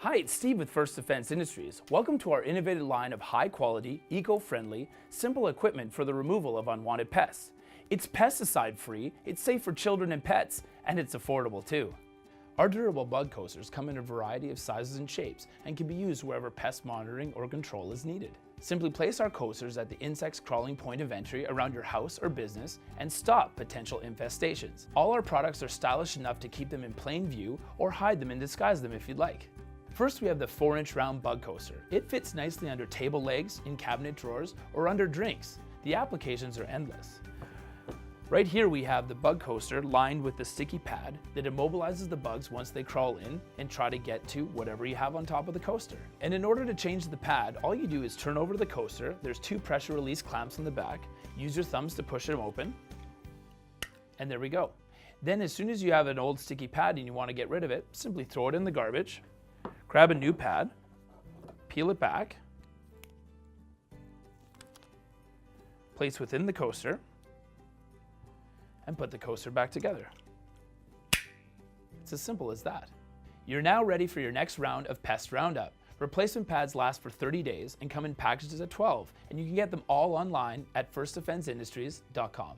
Hi, it's Steve with First Defense Industries. Welcome to our innovative line of high-quality, eco-friendly, simple equipment for the removal of unwanted pests. It's pesticide-free, it's safe for children and pets, and it's affordable too. Our durable bug coasters come in a variety of sizes and shapes and can be used wherever pest monitoring or control is needed. Simply place our coasters at the insect's crawling point of entry around your house or business and stop potential infestations. All our products are stylish enough to keep them in plain view or hide them and disguise them if you'd like. First, we have the 4-inch round bug coaster. It fits nicely under table legs, in cabinet drawers, or under drinks. The applications are endless. Right here we have the bug coaster lined with the sticky pad that immobilizes the bugs once they crawl in and try to get to whatever you have on top of the coaster. And in order to change the pad, all you do is turn over the coaster. There's 2 pressure release clamps on the back. Use your thumbs to push them open. And there we go. Then as soon as you have an old sticky pad and you want to get rid of it, simply throw it in the garbage. Grab a new pad, peel it back, place within the coaster, and put the coaster back together. It's as simple as that. You're now ready for your next round of Pest Roundup. Replacement pads last for 30 days and come in packages of 12, and you can get them all online at firstdefenseindustries.com.